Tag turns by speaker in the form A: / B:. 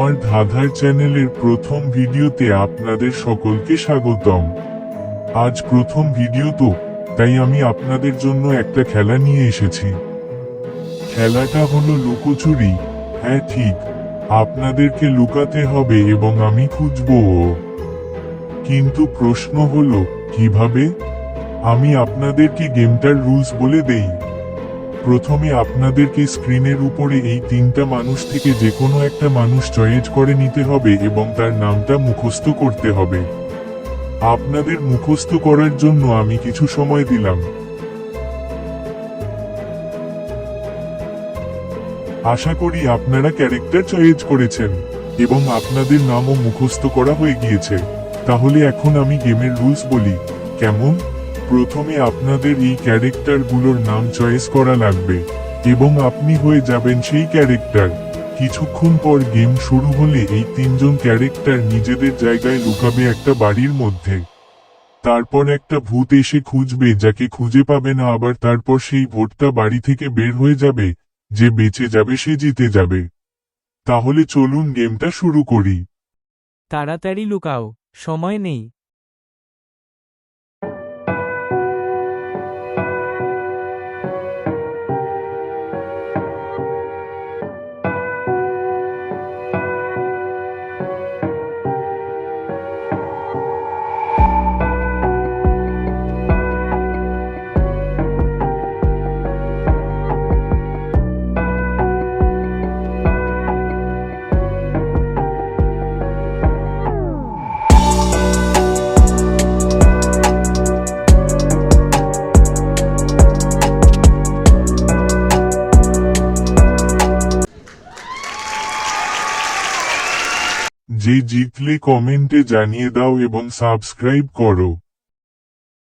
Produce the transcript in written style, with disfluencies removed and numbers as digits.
A: আমার ধাঁধার চ্যানেলের প্রথম ভিডিওতে আপনাদের সকলকে স্বাগতম। আজ প্রথম ভিডিও তো, তাই আমি আপনাদের জন্য একটা খেলা নিয়ে এসেছি। খেলাটা হলো লুকোচুরি। হ্যাঁ ঠিক, আপনাদেরকে লুকাতে হবে এবং আমি খুঁজবো। কিন্তু প্রশ্ন হলো, কিভাবে? আমি আপনাদেরকে গেমটার রুলস বলে দেই। প্রথমে আপনাদেরকে স্ক্রিনের উপরে এই তিনটা মানুষ থেকে যে কোনো একটা মানুষ চয়েস করে নিতে হবে এবং তার নামটা মুখস্থ করতে হবে। আপনাদের মুখস্থ করার জন্য আমি কিছু সময় দিলাম। আশা করি আপনারা ক্যারেক্টার চয়েস করেছেন এবং আপনাদের নামও মুখস্থ করা হয়ে গিয়েছে। তাহলে এখন আমি গেমের রুলস বলি, কেমন? প্রথমে আপনাদের এই ক্যারেক্টারগুলোর নাম চয়েস করা লাগবে এবং আপনি হয়ে যাবেন সেই ক্যারেক্টার। কিছুক্ষণ পর গেম শুরু হলে এই তিনজন ক্যারেক্টার নিজেদের জায়গায় লুকাবে একটা বাড়ির মধ্যে। তারপর একটা ভূত এসে খুঁজবে, যাকে খুঁজে পাবে না, আবার তারপর সেই ভূতটা বাড়ি থেকে বের হয়ে যাবে। যে বেঁচে যাবে সে জিতে যাবে। তাহলে চলুন গেমটা শুরু করি।
B: তাড়াতাড়ি লুকাও, সময় নেই।
A: যে জিতলে কমেন্টে জানিয়ে দাও এবং সাবস্ক্রাইব করো।